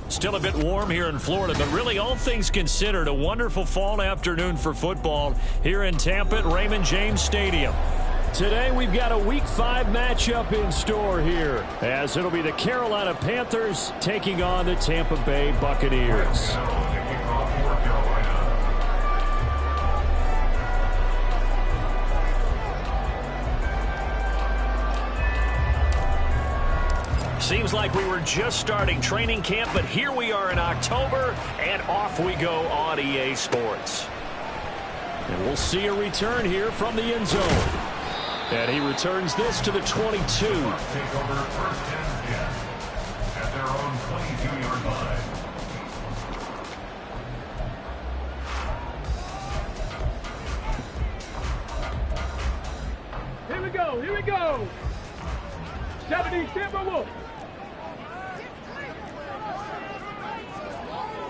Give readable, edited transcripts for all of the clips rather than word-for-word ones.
Still a bit warm here in Florida, but really all things considered, a wonderful fall afternoon for football here in Tampa at Raymond James Stadium. Today we've got a Week 5 matchup in store here, as it'll be the Carolina Panthers taking on the Tampa Bay Buccaneers. Seems like we were just starting training camp, but here we are in October, and off we go on EA Sports. And we'll see a return here from the end zone. And he returns this to the 22. Take over first and 10 at their own 22-yard line. Here we go, here we go. 70 Timberwolves.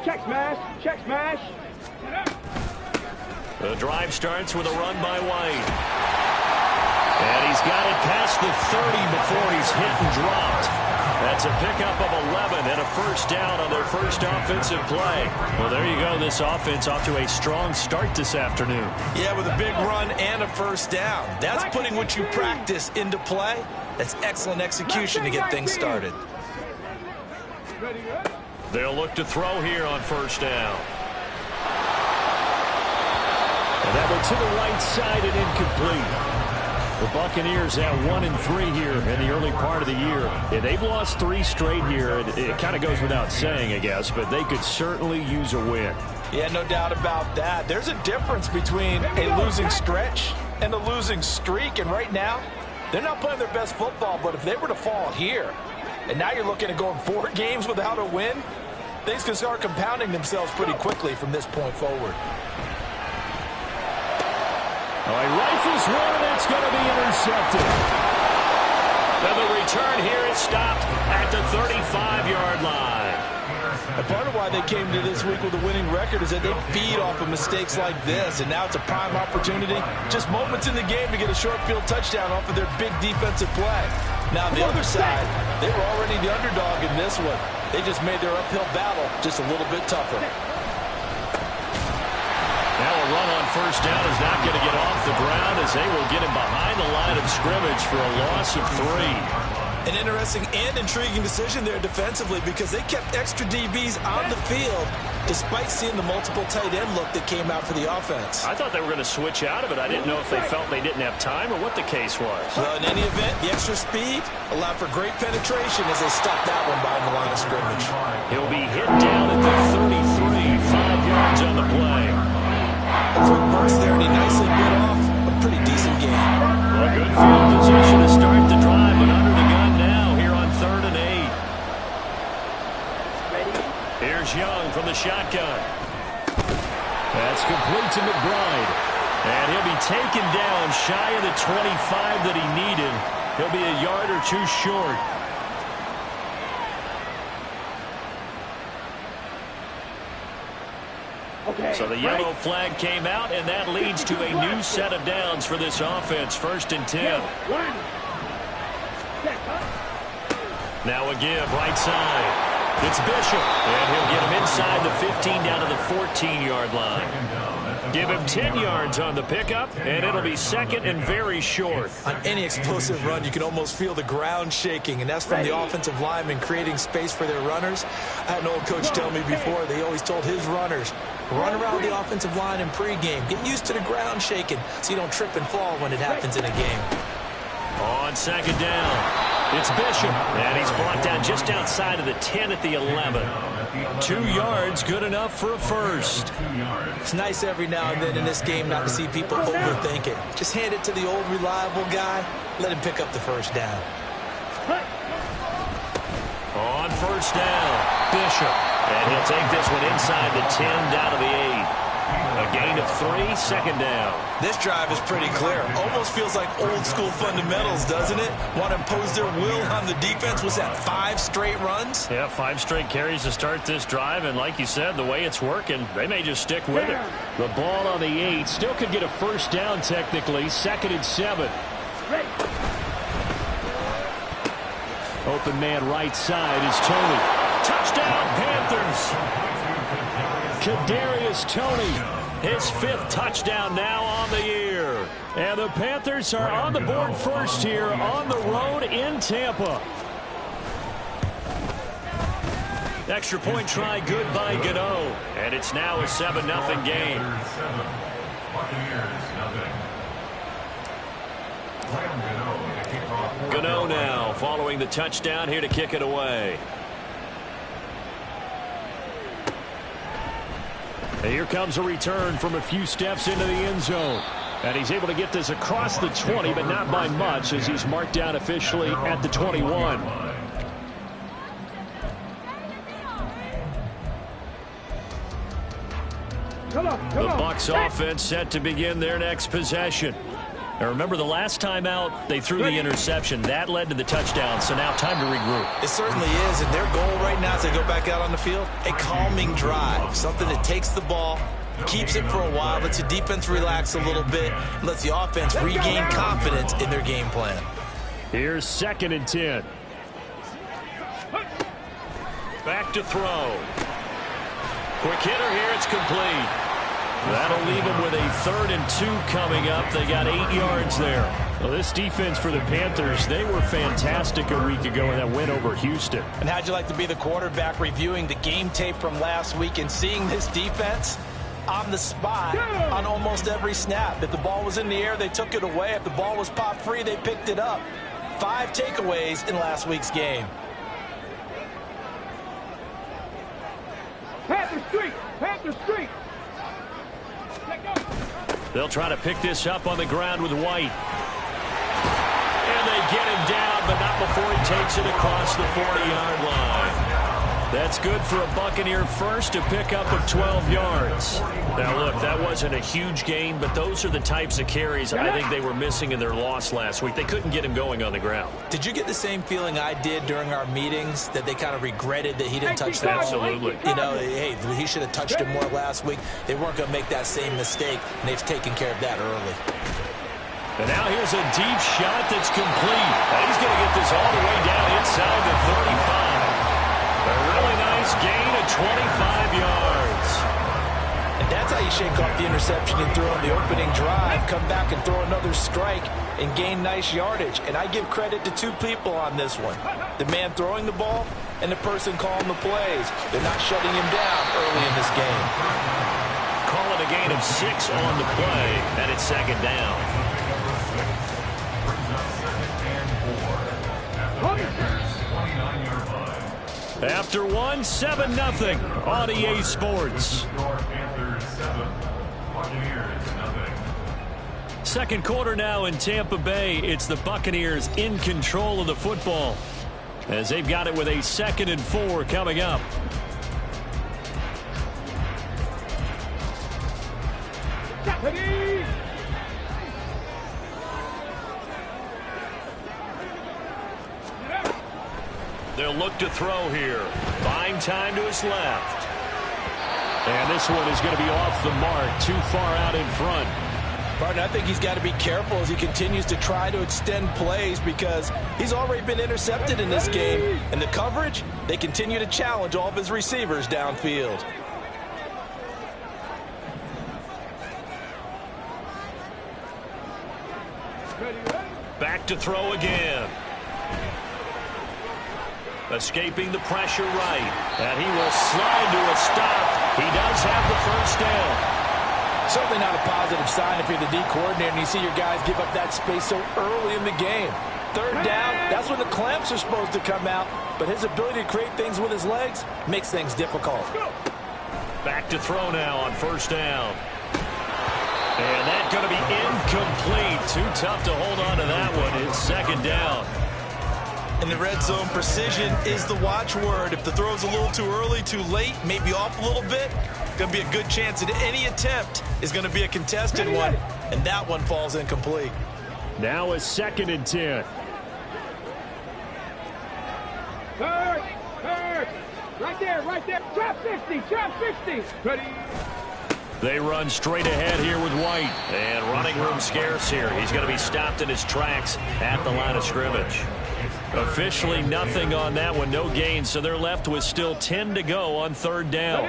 Check smash, check smash. The drive starts with a run by White. And he's got it past the 30 before he's hit and dropped. That's a pickup of 11 and a first down on their first offensive play. Well, there you go. This offense off to a strong start this afternoon. Yeah, with a big run and a first down. That's putting what you practice into play. That's excellent execution to get things started. They'll look to throw here on first down. And that one to the right side and incomplete. The Buccaneers at 1-3 here in the early part of the year. Yeah, they've lost 3 straight here. It kind of goes without saying, I guess, but they could certainly use a win. Yeah, no doubt about that. There's a difference between a losing stretch and a losing streak, and right now, they're not playing their best football, but if they were to fall here, and now you're looking at going 4 games without a win, things can start compounding themselves pretty quickly from this point forward. He rifles one, and it's going to be intercepted. And the return here is stopped at the 35-yard line. And part of why they came to this week with a winning record is that they feed off of mistakes like this, and now it's a prime opportunity, just moments in the game to get a short field touchdown off of their big defensive play. Now, on the other side, they were already the underdog in this one. They just made their uphill battle just a little bit tougher. Now a run on first down is not going to get off the ground as they will get him behind the line of scrimmage for a loss of 3. An interesting and intriguing decision there defensively because they kept extra DBs on the field despite seeing the multiple tight end look that came out for the offense. I thought they were going to switch out of it. I didn't know if they felt they didn't have time or what the case was. Well, in any event, the extra speed allowed for great penetration as they stopped that one behind the line of scrimmage. He'll be hit down at the 33, 5 yards on the play. A quick burst there, and he nicely bit off a pretty decent game. Well, a good field position to start the drive, but under the gun now here on 3rd and 8. Here's Young from the shotgun. That's complete to McBride. And he'll be taken down shy of the 25 that he needed. He'll be a yard or 2 short. So the yellow flag came out, and that leads to a new set of downs for this offense. 1st and 10. Now a give, right side. It's Bishop, and he'll get him inside the 15 down to the 14-yard line. Give him 10 yards on the pickup, and it'll be 2nd and very short. On any explosive run, you can almost feel the ground shaking, and that's from the offensive linemen creating space for their runners. I had an old coach tell me before, they always told his runners, run around the offensive line in pregame. Get used to the ground shaking so you don't trip and fall when it happens in a game. On 2nd down. It's Bishop, and he's brought down just outside of the 10 at the 11. 2 yards, good enough for a first. It's nice every now and then in this game not to see people overthink it. Just hand it to the old reliable guy, let him pick up the first down. On first down, Bishop, and he'll take this one inside the 10 down to the 8. A gain of 3, second down. This drive is pretty clear. Almost feels like old school fundamentals, doesn't it? Want to impose their will on the defense. Was that 5 straight runs? Yeah, 5 straight carries to start this drive, and like you said, the way it's working, they may just stick with it. The ball on the 8, still could get a first down technically, 2nd and 7. Open man right side is Tony. Touchdown, Panthers. Kadarius Toney, his 5th touchdown now on the year. And the Panthers are on the board first here on the road in Tampa. Extra point try good by Gano. And it's now a 7-0 game. Gano now following the touchdown here to kick it away. And here comes a return from a few steps into the end zone. And he's able to get this across the 20, but not by much as he's marked down officially at the 21. The Bucs offense set to begin their next possession. Now remember, the last time out, they threw the interception. That led to the touchdown, so now time to regroup. It certainly is, and their goal right now as they go back out on the field, a calming drive, something that takes the ball, keeps it for a while, lets the defense relax a little bit, and lets the offense regain confidence in their game plan. Here's 2nd and 10. Back to throw. Quick hitter here, it's complete. That'll leave them with a 3rd and 2 coming up. They got 8 yards there. Well, this defense for the Panthers, they were fantastic a week ago in that win over Houston. And how'd you like to be the quarterback reviewing the game tape from last week and seeing this defense on the spot on almost every snap? If the ball was in the air, they took it away. If the ball was popped free, they picked it up. 5 takeaways in last week's game. Panther Street! Panther Street! They'll try to pick this up on the ground with White. And they get him down, but not before he takes it across the 40-yard line. That's good for a Buccaneer first, a pickup of 12 yards. Now, look, that wasn't a huge gain, but those are the types of carries I think they were missing in their loss last week. They couldn't get him going on the ground. Did you get the same feeling I did during our meetings, that they kind of regretted that he didn't touch that? Absolutely. You know, hey, he should have touched him more last week. They weren't going to make that same mistake, and they've taken care of that early. And now here's a deep shot that's complete. And he's going to get this all the way down inside the 35. A really nice gain of 25 yards. And that's how you shake off the interception and throw on the opening drive. Come back and throw another strike and gain nice yardage. And I give credit to 2 people on this one. The man throwing the ball and the person calling the plays. They're not shutting him down early in this game. Call it a gain of 6 on the play, and it's 2nd down. After 1, 7-0 on EA Sports. Second quarter now in Tampa Bay. It's the Buccaneers in control of the football as they've got it with a 2nd and 4 coming up. They'll look to throw here. Buying time to his left. And this one is going to be off the mark, too far out in front. Martin, I think he's got to be careful as he continues to try to extend plays because he's already been intercepted in this game. And the coverage, they continue to challenge all of his receivers downfield. Back to throw again. Escaping the pressure right. And he will slide to a stop. He does have the first down. Certainly not a positive sign if you're the D coordinator and you see your guys give up that space so early in the game. 3rd down, that's when the clamps are supposed to come out. But his ability to create things with his legs makes things difficult. Back to throw now on 1st down. And that's going to be incomplete. Too tough to hold on to that one. It's 2nd down. In the red zone, precision is the watchword. If the throw's a little too early, too late, maybe off a little bit, going to be a good chance that any attempt is going to be a contested one, and that one falls incomplete. Now a 2nd and 10. Third. Right there. Drop 50. Ready. They run straight ahead here with White. And running room scarce here. He's going to be stopped in his tracks at the line of scrimmage. Officially nothing on that one. No gain, so they're left with still 10 to go on 3rd down.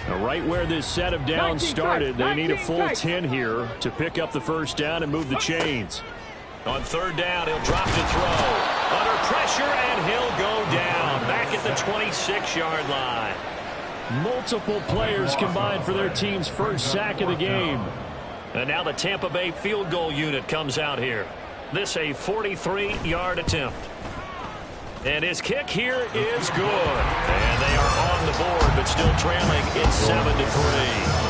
Now, right where this set of downs started, they need a full 10 here to pick up the 1st down and move the chains. On 3rd down, he'll drop to throw. Under pressure, and he'll go down. Back at the 26-yard line. Multiple players combined for their team's 1st sack of the game. And now the Tampa Bay field goal unit comes out here. This a 43-yard attempt. And his kick here is good. And they are on the board, but still trailing. It's 7-3.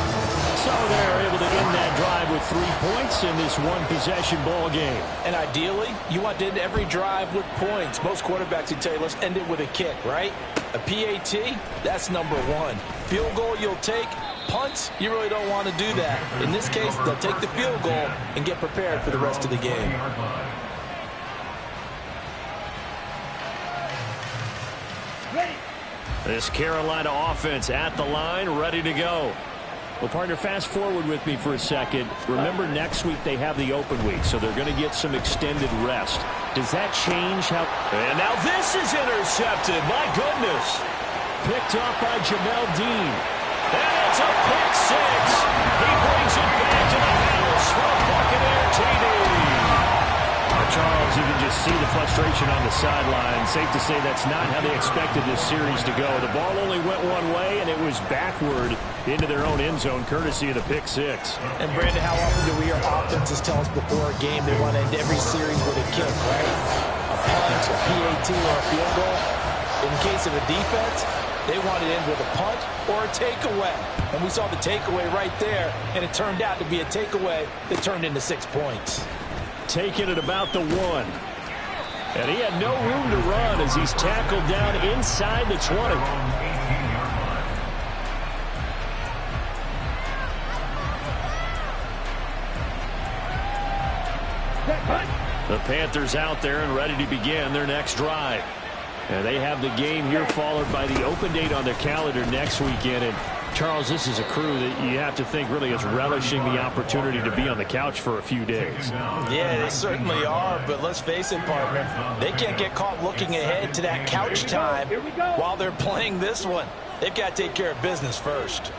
So they're able to end that drive with 3 points in this one-possession ball game. And ideally, you want to end every drive with points. Most quarterbacks would tell you, let's end it with a kick, right? A PAT, that's number 1. Field goal you'll take. Punts, you really don't want to do that. In this case, they'll take the field goal and get prepared for the rest of the game. This Carolina offense at the line, ready to go. Well, partner, fast forward with me for a second. Remember, next week they have the open week, so they're going to get some extended rest. Does that change how... And now this is intercepted. My goodness. Picked off by Jamel Dean. And it's a pick 6. He brings it back to the house for Buccaneer TD. Charles, you can just see the frustration on the sideline. Safe to say that's not how they expected this series to go. The ball only went one way, and it was backward into their own end zone, courtesy of the pick 6. And, Brandon, how often do we hear offenses tell us before a game they want to end every series with a kick, right? A punt, a PAT, or a field goal. In case of a defense, they want to end with a punt or a takeaway. And we saw the takeaway right there, and it turned out to be a takeaway that turned into 6 points. Taking it about the 1. And he had no room to run as he's tackled down inside the 20. The Panthers out there and ready to begin their next drive. And they have the game here followed by the open date on their calendar next weekend. And Charles, this is a crew that you have to think really is relishing the opportunity to be on the couch for a few days. Yeah, they certainly are, but let's face it, partner, they can't get caught looking ahead to that couch time while they're playing this one. They've got to take care of business first.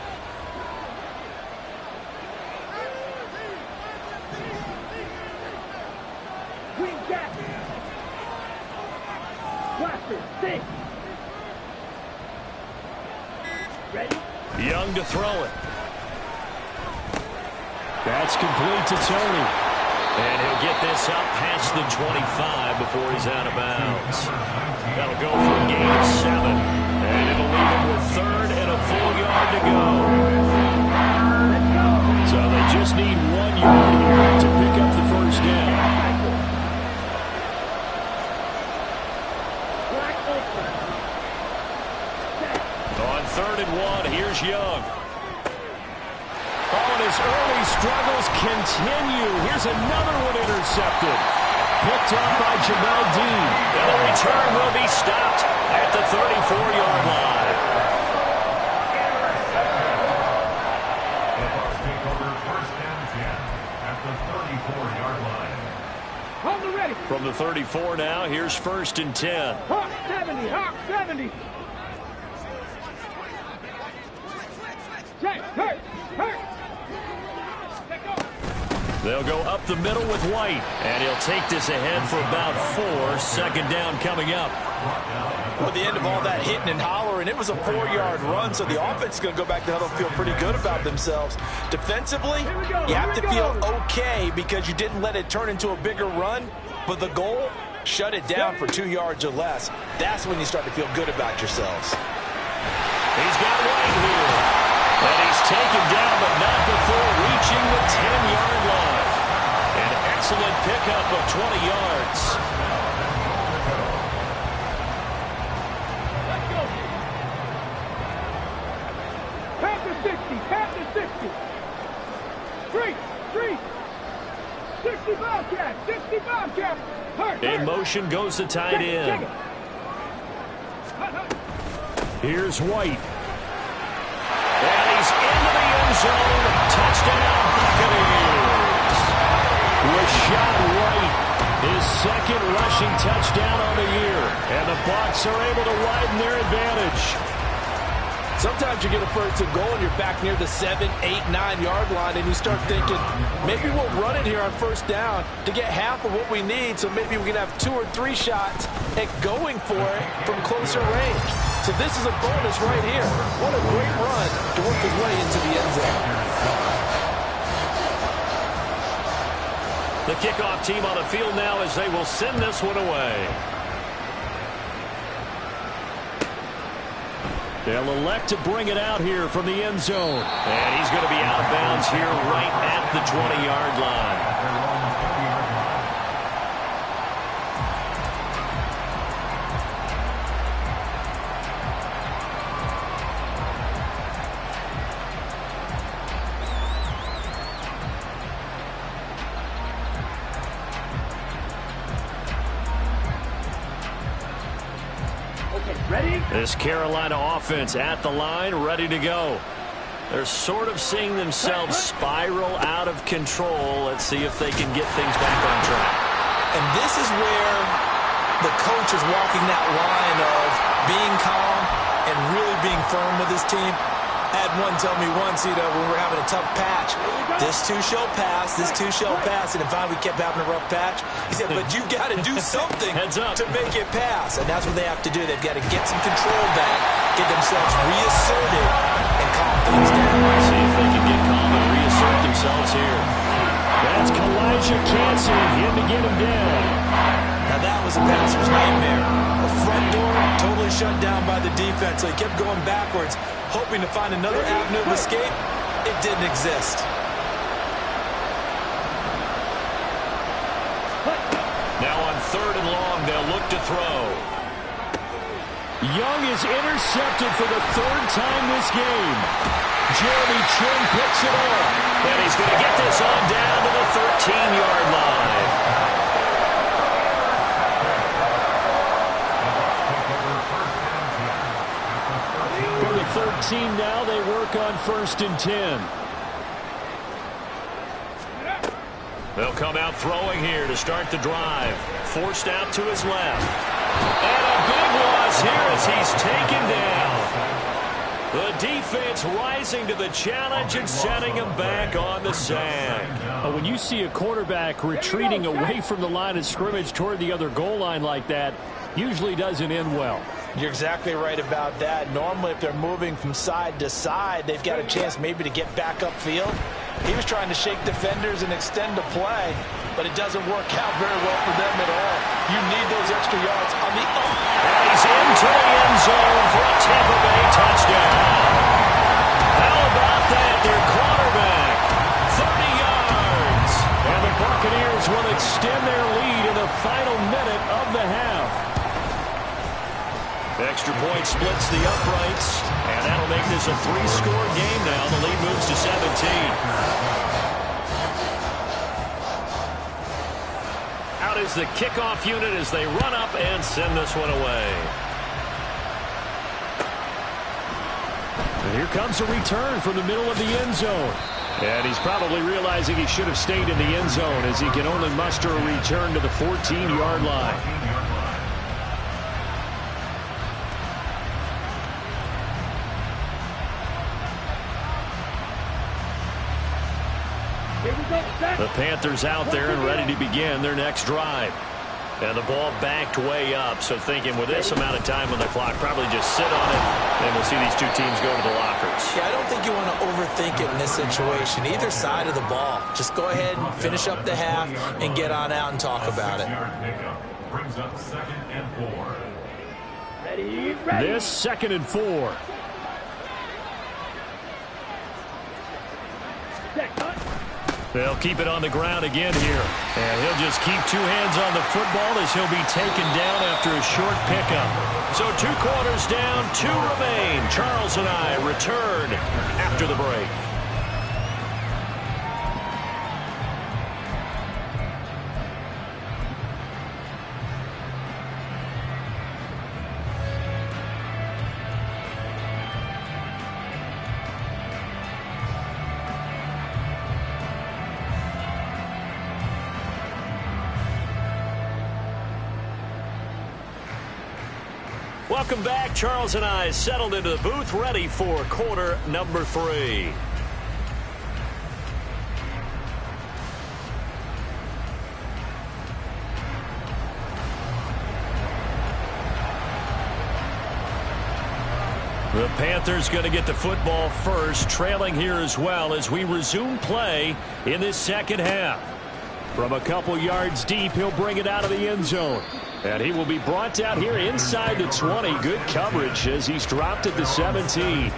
Young to throw it. That's complete to Tony. And he'll get this up past the 25 before he's out of bounds. That'll go for a gain of 7. And it'll leave him with 3rd and a full yard to go. So they just need 1 yard here to pick up the 1st down. On 3rd and 1, here's Young. Oh, and his early struggles continue. Here's another one intercepted. Picked up by Jamel Dean. And the return will be stopped at the 34-yard line. The Bucs take over 1st and 10 at the 34-yard line. Hold it ready. From the 34 now, here's 1st and 10. Hawk 70, Hawk 70. Check, hurt. They'll go up the middle with White, and he'll take this ahead for about 4. 2nd down coming up. Well, at the end of all that hitting and hollering, it was a 4-yard run, so the offense is going to go back to huddle and feel pretty good about themselves. Defensively, you have to feel okay because you didn't let it turn into a bigger run, but the goal, shut it down for 2 yards or less. That's when you start to feel good about yourselves. He's got White here. And he's taken down, but not before reaching the 10-yard line. An excellent pickup of 20 yards. Pat to 60. Pat to 60. Street. 60 Bobcat. 60 Bobcat. Hurt. In motion goes the tight end. Here's White. And he's into the end zone. Touchdown, Buccaneers. Rashad White, his second rushing touchdown on the year. And the Bucs are able to widen their advantage. Sometimes you get a first and goal and you're back near the 7, 8, 9 yard line and you start thinking, maybe we'll run it here on first down to get half of what we need, so maybe we can have 2 or 3 shots at going for it from closer range. So this is a bonus right here. What a great run to work his way into the end zone. The kickoff team on the field now as they will send this one away. They'll elect to bring it out here from the end zone. And he's going to be out of bounds here right at the 20-yard line. This Carolina offense at the line, ready to go. They're sort of seeing themselves spiral out of control. Let's see if they can get things back on track. And this is where the coach is walking that line of being calm and really being firm with his team. I had one tell me once, when we were having a tough patch, this too shall pass, this too shall pass. And if we kept having a rough patch, he said, but you got to do something to make it pass. And that's what they have to do. They've got to get some control back, get themselves reasserted, and calm things down. See if they can get calm and reassert themselves here. That's Kalijah Cansey in to get him down. Now that was a passer's nightmare. The front door totally shut down by the defense. So he kept going backwards, hoping to find another avenue of escape. It didn't exist. Now on 3rd and long, they'll look to throw. Young is intercepted for the 3rd time this game. Jeremy Chin picks it off. And he's going to get this on down to the 13-yard line. From the 13 now, they work on 1st and 10. They'll come out throwing here to start the drive. Forced out to his left. And a big loss here as he's taken down. The defense rising to the challenge and setting him back on the sack. When you see a quarterback retreating away from the line of scrimmage toward the other goal line like that, usually doesn't end well. You're exactly right about that. Normally, if they're moving from side to side, they've got a chance maybe to get back upfield. He was trying to shake defenders and extend the play, but it doesn't work out very well for them at all. You need those extra yards on the up. And he's into the end zone for a Tampa Bay touchdown. How about that? Their quarterback, 30 yards. And the Buccaneers will extend their lead in the final minute of the half. Extra point splits the uprights, and that'll make this a 3-score game now. The lead moves to 17. Out is the kickoff unit as they run up and send this one away. And here comes a return from the middle of the end zone. And he's probably realizing he should have stayed in the end zone as he can only muster a return to the 14-yard line. The Panthers out there and ready to begin their next drive. And the ball backed way up, so thinking with this amount of time on the clock, probably just sit on it, and we'll see these two teams go to the lockers. Yeah, I don't think you want to overthink it in this situation. Either side of the ball. Just go ahead and finish up the half and get on out and talk about it. Brings up 2nd and 4. Ready. This 2nd and 4. They'll keep it on the ground again here. And he'll just keep two hands on the football as he'll be taken down after a short pickup. So 2 quarters down, 2 remain. Charles and I return after the break. Welcome back. Charles and I settled into the booth, ready for quarter number 3. The Panthers going to get the football first, trailing here as well as we resume play in this second half. From a couple yards deep, he'll bring it out of the end zone. And he will be brought down here inside the 20. Good coverage as he's dropped at the 17.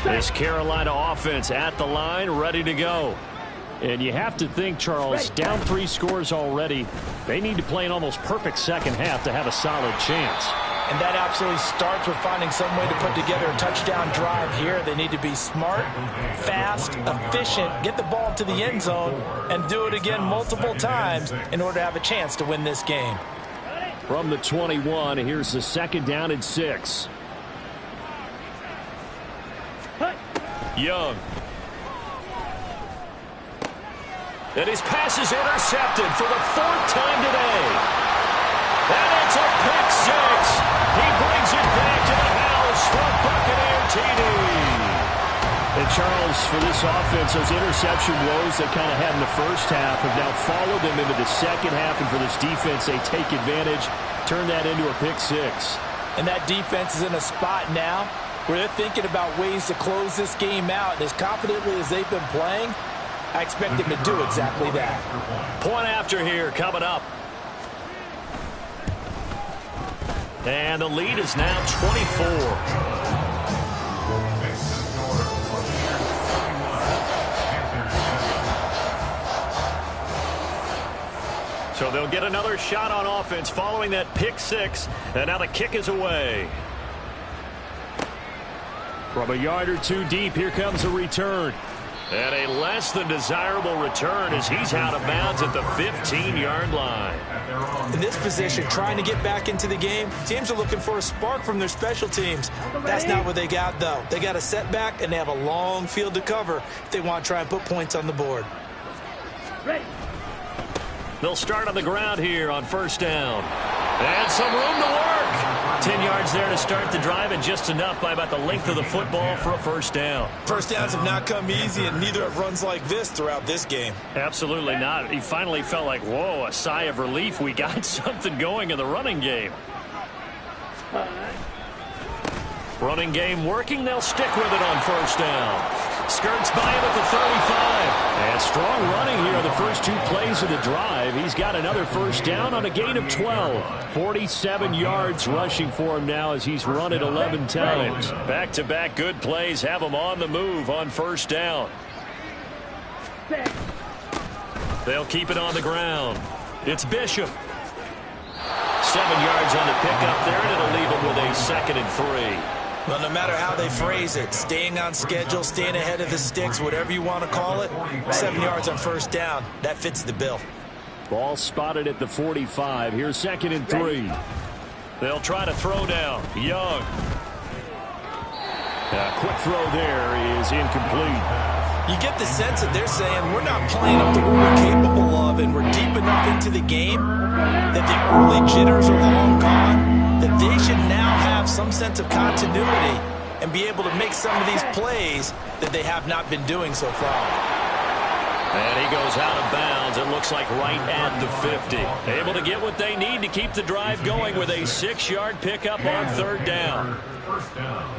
This Carolina offense at the line, ready to go. And you have to think, Charles, down 3 scores already. They need to play an almost perfect second half to have a solid chance. And that absolutely starts with finding some way to put together a touchdown drive here. They need to be smart, fast, efficient, get the ball to the end zone, and do it again multiple times in order to have a chance to win this game. From the 21, here's the second down and 6. Young. And his pass is intercepted for the 4th time today. And it's a pick 6. He brings it back to the house for Buccaneer TD. And Charles, for this offense, those interception woes they kind of had in the first half have now followed them into the second half. And for this defense, they take advantage, turn that into a pick 6. And that defense is in a spot now where they're thinking about ways to close this game out. And as confidently as they've been playing, I expect them to do exactly that. Point after here coming up. And the lead is now 24. So they'll get another shot on offense following that pick 6. And now the kick is away. From a yard or 2 deep, here comes a return. And a less than desirable return as he's out of bounds at the 15-yard line. In this position, trying to get back into the game, teams are looking for a spark from their special teams. That's not what they got, though. They got a setback, and they have a long field to cover if they want to try and put points on the board. They'll start on the ground here on first down. And some room to work. 10 yards there to start the drive, and just enough by about the length of the football for a first down. First downs have not come easy, and neither have runs like this throughout this game. Absolutely not. He finally felt like, whoa, a sigh of relief. We got something going in the running game. Running game working. They'll stick with it on first down. Skirts by him at the 35. And strong running here on the first 2 plays of the drive. He's got another first down on a gain of 12. 47 yards rushing for him now as he's run it 11 times. Back-to-back good plays have him on the move on first down. They'll keep it on the ground. It's Bishop. 7 yards on the pickup there, and it'll leave him with a 2nd and 3. Well, no matter how they phrase it, staying on schedule, staying ahead of the sticks, whatever you want to call it, 7 yards on first down, that fits the bill. Ball spotted at the 45. Here's 2nd and 3. They'll try to throw down. Young. A quick throw there is incomplete. You get the sense that they're saying we're not playing up to what we're capable of, and we're deep enough into the game that the early jitters are long gone, that they should now have some sense of continuity and be able to make some of these plays that they have not been doing so far. And he goes out of bounds, it looks like right at the 50. Able to get what they need to keep the drive going with a 6-yard pickup on third down. First down.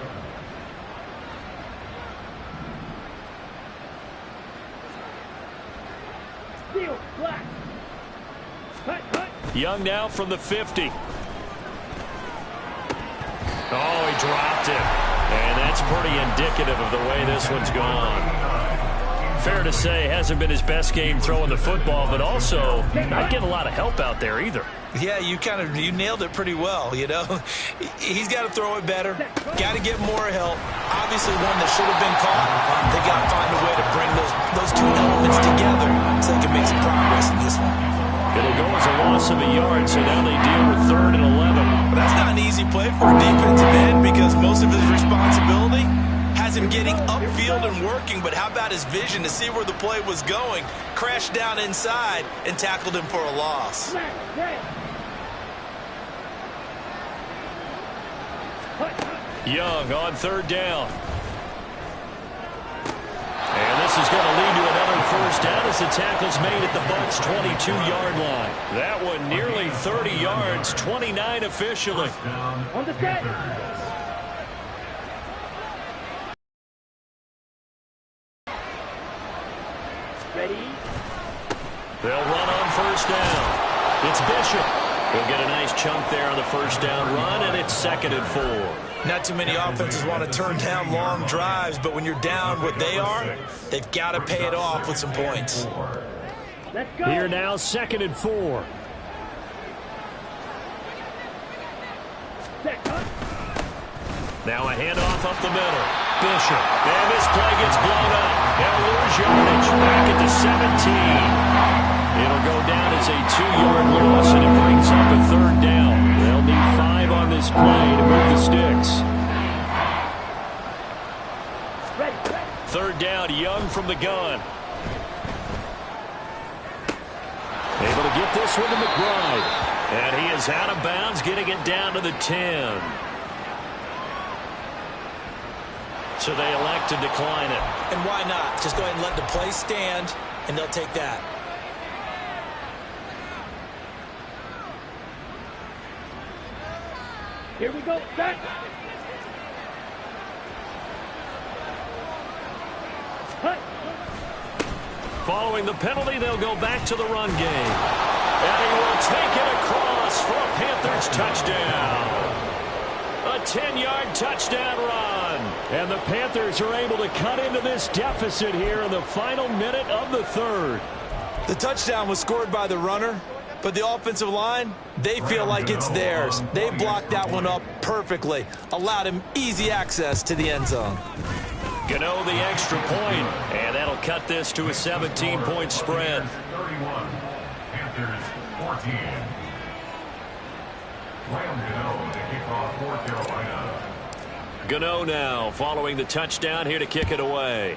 Young now from the 50. Oh, he dropped it. And that's pretty indicative of the way this one's gone. Fair to say, hasn't been his best game throwing the football, but also not getting a lot of help out there either. Yeah, you nailed it pretty well, you know. He's got to throw it better, got to get more help. Obviously one that should have been caught. They got to find a way to bring those two elements together so they can make some progress in this one. It'll go as a loss of a yard, so now they deal with 3rd and 11. But that's not an easy play for a defensive end because most of his responsibility has him getting upfield and working, but how about his vision to see where the play was going, crashed down inside, and tackled him for a loss. Young on 3rd down. And this is going to lead to another 1st down as the tackle's made at the Bucs' 22-yard line. That one nearly 30 yards, 29 officially. On the set. Ready? They'll run on 1st down. It's Bishop. He'll get a nice chunk there on the 1st down run, and it's 2nd and 4. Not too many offenses want to turn down long drives, but when you're down what they are, they've got to pay it off with some points. Let's go. Here now, 2nd and 4. Now a handoff up the middle. Bishop. And this play gets blown up. They'll lose yardage. Back at the 17. It'll go down as a 2-yard loss, and it brings up a 3rd down. They'll need 5 on this play to move the sticks. 3rd down, Young from the gun. Able to get this one to McBride. And he is out of bounds, getting it down to the 10. So they elect to decline it. And why not? Just go ahead and let the play stand, and they'll take that. Here we go. Set. Following the penalty, they'll go back to the run game. And he will take it across for a Panthers touchdown. A 10-yard touchdown run. And the Panthers are able to cut into this deficit here in the final minute of the 3rd. The touchdown was scored by the runner, but the offensive line, they feel like it's theirs. They blocked that one up perfectly, allowed him easy access to the end zone. Gano the extra point, and that'll cut this to a 17-point spread. 31, Panthers 14. Graham Gano to kick off for Carolina. Gano now following the touchdown here to kick it away.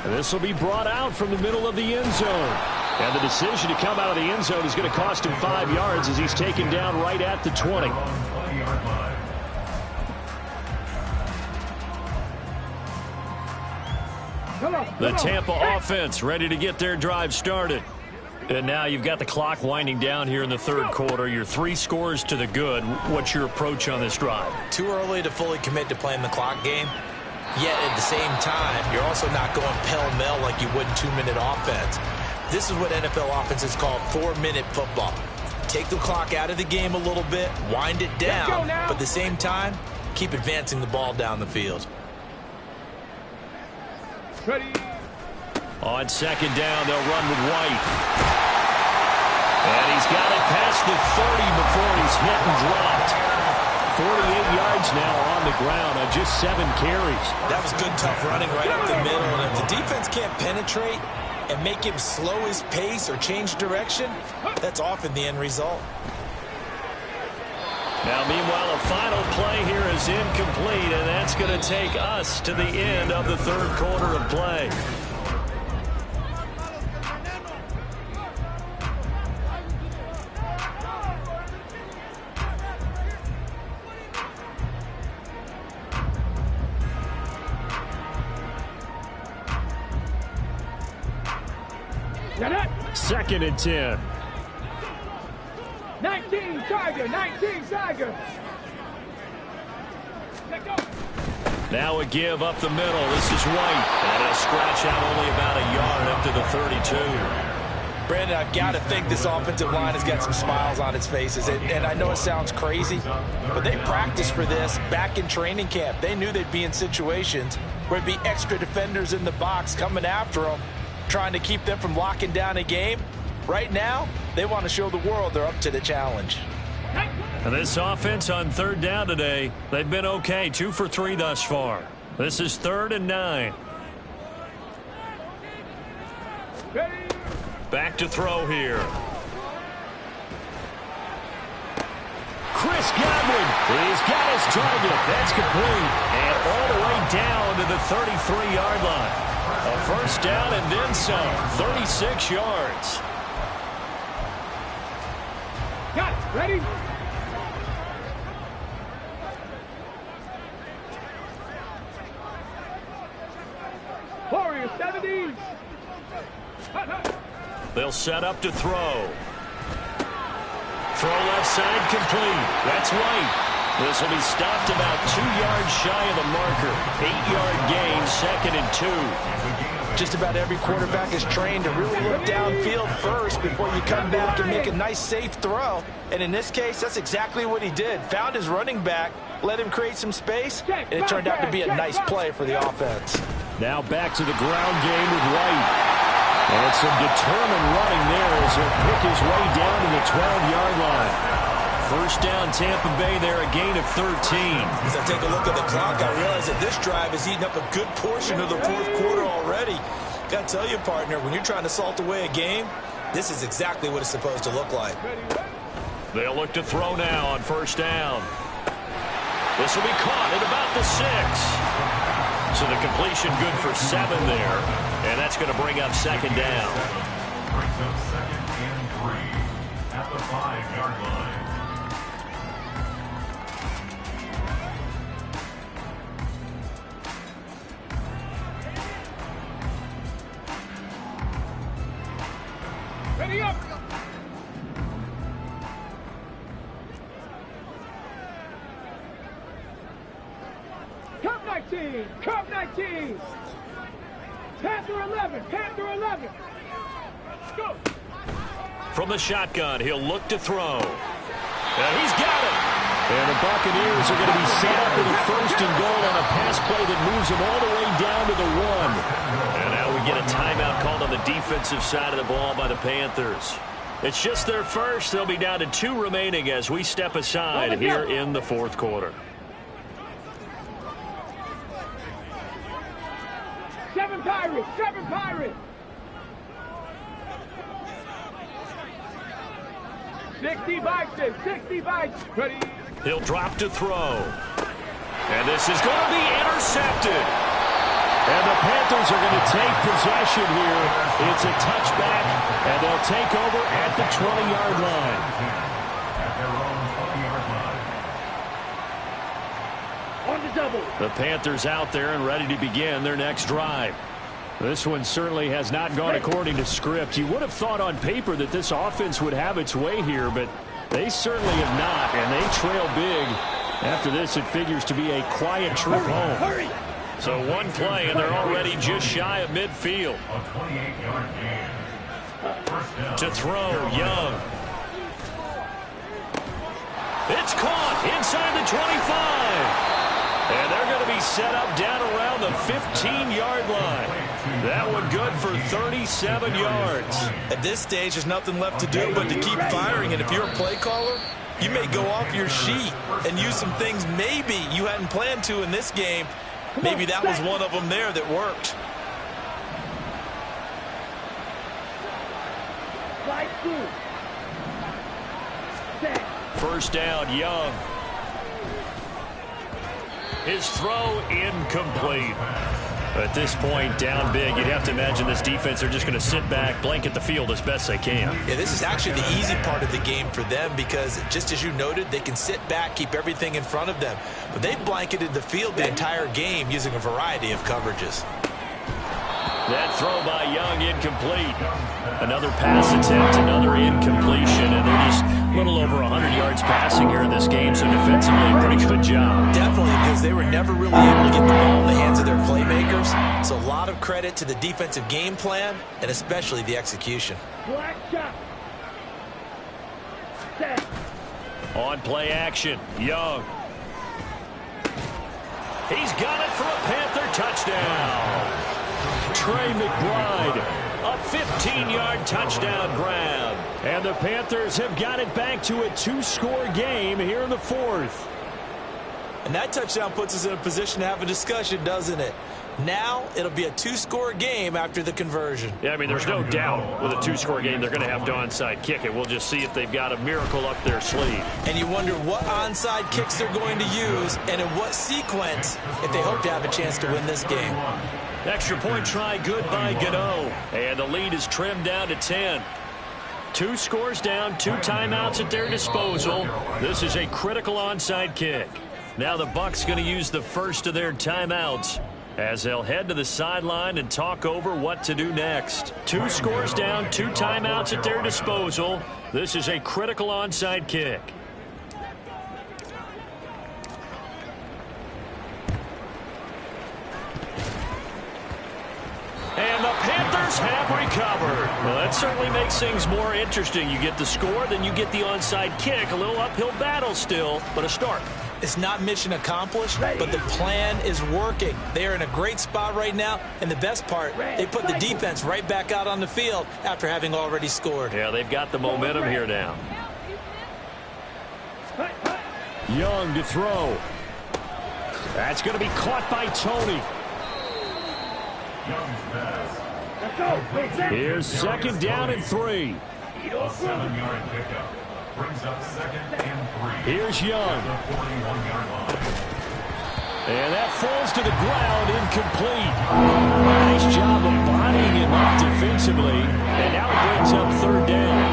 This will be brought out from the middle of the end zone. And the decision to come out of the end zone is going to cost him 5 yards as he's taken down right at the 20. The Tampa offense ready to get their drive started. And now you've got the clock winding down here in the 3rd quarter. Your 3 scores to the good. What's your approach on this drive? Too early to fully commit to playing the clock game. Yet at the same time, you're also not going pell-mell like you would in 2-minute offense. This is what NFL offenses call 4-minute football. Take the clock out of the game a little bit, wind it down, but at the same time, keep advancing the ball down the field. Ready. On 2nd down, they'll run with White. And he's got it past the 30 before he's hit and dropped. 48 yards now on the ground on just 7 carries. That was good, tough running right up the middle. And if the defense can't penetrate and make him slow his pace or change direction, that's often the end result. Now, meanwhile, a final play here is incomplete, and that's going to take us to the end of the 3rd quarter of play. Second and 10. 19 Tiger, 19 Tiger. Let go. Now a give up the middle. This is White. And it'll scratch out only about a yard up to the 32. Brandon, I've got to think this offensive line has got some smiles on its faces. And I know it sounds crazy, but they practiced for this back in training camp. They knew they'd be in situations where there'd be extra defenders in the box coming after them, trying to keep them from locking down a game. Right now, they want to show the world they're up to the challenge. And this offense on third down today, they've been okay. 2 for 3 thus far. This is 3rd and 9. Back to throw here. Chris Godwin, he's got his target. That's complete. And all the way down to the 33-yard line. A first down and then some. 36 yards. Got it. Ready? Warrior 70. They'll set up to throw. Throw left side complete. That's White. This will be stopped about 2 yards shy of the marker. 8-yard gain, 2nd and 2. Just about every quarterback is trained to really look downfield first before you come back and make a nice, safe throw. And in this case, that's exactly what he did. Found his running back, let him create some space, and it turned out to be a nice play for the offense. Now back to the ground game with White. And some determined running there as he'll pick his way down to the 12-yard line. First down, Tampa Bay there, a gain of 13. As I take a look at the clock, I realize that this drive has eaten up a good portion of the fourth quarter already. Got to tell you, partner, when you're trying to salt away a game, this is exactly what it's supposed to look like. They'll look to throw now on first down. This will be caught at about the 6. So the completion good for 7 there. And that's going to bring up second down. Brings up 2nd and 3 at the 5-yard line. Ready up. Cup 19. Cup 19. Panther 11. Panther 11. Go. From the shotgun, he'll look to throw. And he's got it. And the Buccaneers are going to be set up with a 1st and goal on a pass play that moves them all the way down to the 1. And now we get a timeout called on the defensive side of the ball by the Panthers. It's just their first. They'll be down to 2 remaining as we step aside here in the 4th quarter. 7 Pirates. 7 Pirates. 60 Vikings. 60 Vikings. Ready. He'll drop to throw. And this is going to be intercepted. And the Panthers are going to take possession here. It's a touchback, and they'll take over at the 20-yard line. At their own 20-yard line. On the double. The Panthers out there and ready to begin their next drive. This one certainly has not gone according to script. You would have thought on paper that this offense would have its way here, but they certainly have not, and they trail big. After this, it figures to be a quiet trip home. Hurry. So one play, and they're already just shy of midfield. A 28-yard gain. First down. To throw, Young. It's caught inside the 25. And they're going to be set up down around the 15-yard line. That one good for 37 yards. At this stage, there's nothing left to do but to keep firing. And if you're a play caller, you may go off your sheet and use some things maybe you hadn't planned to in this game. Maybe that was one of them there that worked. First down, Young. His throw incomplete. At this point, down big, you'd have to imagine this defense are just going to sit back, blanket the field as best they can. Yeah, this is actually the easy part of the game for them because, just as you noted, they can sit back, keep everything in front of them. But they've blanketed the field the entire game using a variety of coverages. That throw by Young incomplete. Another pass attempt, another incompletion, and they're just A little over 100 yards passing here in this game, so defensively, a pretty good job. Definitely, because they were never really able to get the ball in the hands of their playmakers. So a lot of credit to the defensive game plan, and especially the execution. Black shot. Set. On play action, Young. He's got it for a Panther touchdown. Trey McBride, a 15-yard touchdown grab. And the Panthers have got it back to a 2-score game here in the fourth. And that touchdown puts us in a position to have a discussion, doesn't it? Now it'll be a 2-score game after the conversion. Yeah, I mean, there's no doubt with a 2-score game they're going to have to onside kick it. We'll just see if they've got a miracle up their sleeve. And you wonder what onside kicks they're going to use and in what sequence if they hope to have a chance to win this game. Extra point try good by Gano. And the lead is trimmed down to 10. 2 scores down, 2 timeouts at their disposal. This is a critical onside kick. Now the Bucs going to use the first of their timeouts as they'll head to the sideline and talk over what to do next. 2 scores down, 2 timeouts at their disposal. This is a critical onside kick. And the Panthers have recovered. Well, that certainly makes things more interesting. You get the score, then you get the onside kick. A little uphill battle still, but a start. It's not mission accomplished, but the plan is working. They are in a great spot right now, and the best part, they put the defense right back out on the field after having already scored. Yeah, they've got the momentum here now. Young to throw. That's going to be caught by Tony. Here's second down and 3. 7-yard pickup. Brings up 2nd and 3. Here's Young. The 41-yard line. And that falls to the ground, incomplete. Nice job of bodying him up defensively. And now it brings up 3rd down.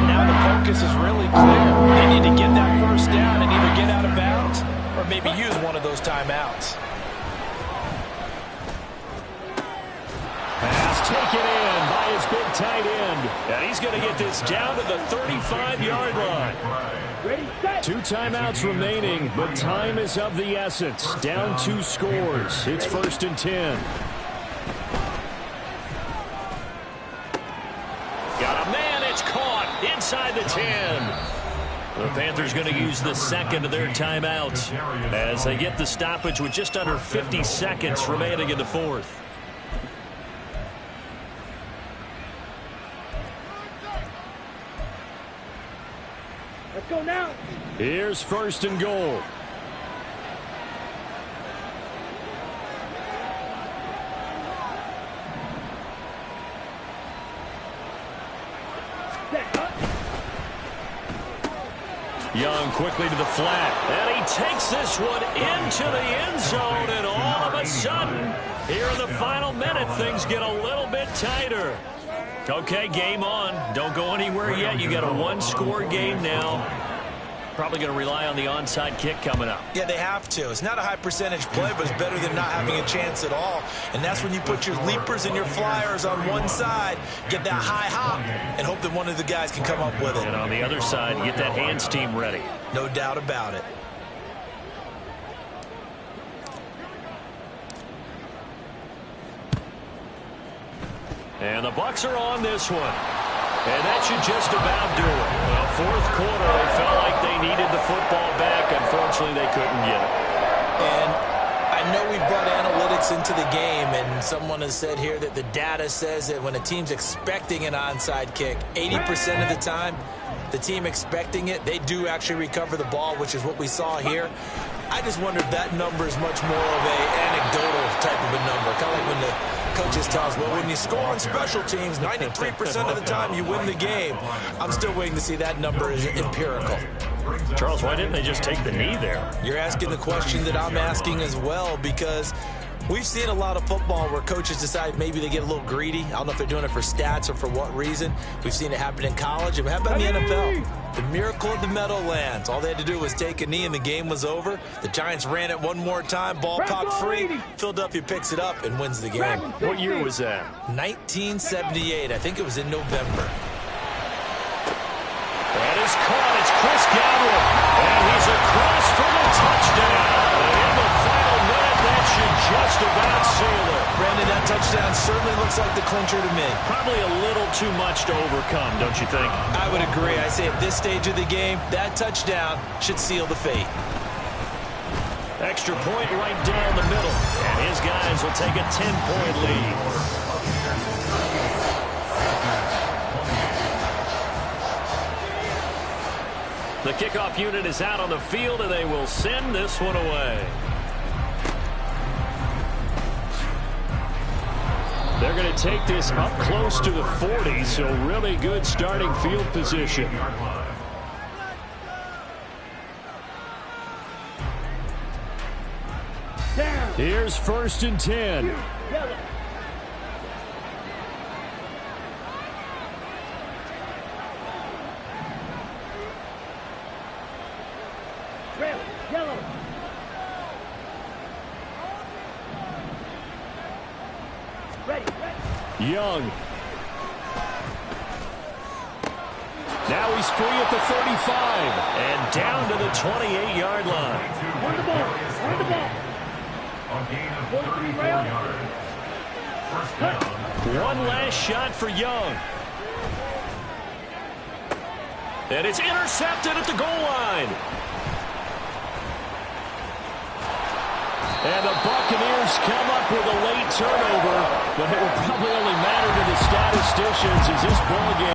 Now the focus is really clear. They need to get that first down and either get out of bounds or maybe use one of those timeouts. Pass taken in by his big tight end. And he's going to get this down to the 35-yard line. 2 timeouts remaining, but time is of the essence. Down 2 scores. It's 1st and 10. Got a man. It's caught inside the 10. The Panthers going to use the second of their timeouts as they get the stoppage with just under 50 seconds remaining in the fourth. Let's go now. Here's 1st and goal. Young quickly to the flat. And he takes this one into the end zone. And all of a sudden, here in the final minute, things get a little bit tighter. Okay, game on. Don't go anywhere yet. You got a 1-score game now. Probably going to rely on the onside kick coming up. Yeah, they have to. It's not a high percentage play, but it's better than not having a chance at all. And that's when you put your leapers and your flyers on one side, get that high hop, and hope that one of the guys can come up with it. And on the other side, get that hands team ready. No doubt about it. And the Bucs are on this one. And that should just about do it. Well, fourth quarter, they felt like they needed the football back. Unfortunately, they couldn't get it. And I know we brought analytics into the game, and someone has said here that the data says that when a team's expecting an onside kick, 80% of the time, the team expecting it, they do actually recover the ball, which is what we saw here. I just wonder if that number is much more of a anecdotal type of a number. Kind of like when the coaches tell us, well, when you score on special teams, 93% of the time you win the game. I'm still waiting to see that number is empirical. Charles, why didn't they just take the knee there? You're asking the question that I'm asking as well, because we've seen a lot of football where coaches decide maybe they get a little greedy. I don't know if they're doing it for stats or for what reason. We've seen it happen in college. It happened in the NFL. The miracle of the Meadowlands. All they had to do was take a knee and the game was over. The Giants ran it one more time. Ball popped free. Philadelphia picks it up and wins the game. What year was that? 1978. I think it was in November. Chris Godwin. And he's across for the touchdown. In the final minute, that should just about seal it. Brandon, that touchdown certainly looks like the clincher to me. Probably a little too much to overcome, don't you think? I would agree. I say at this stage of the game, that touchdown should seal the fate. Extra point right down the middle. And his guys will take a 10-point lead. The kickoff unit is out on the field, and they will send this one away. They're going to take this up close to the 40, so really good starting field position. Here's 1st and 10. Young. Now he's free at the 35 and down to the 28-yard line. On the ball. On the ball. A gain of 34 yards. First down. One last shot for Young. And it's intercepted at the goal line. And the Buccaneers come up with a late turnover, but it will probably only matter to the statisticians as this ball game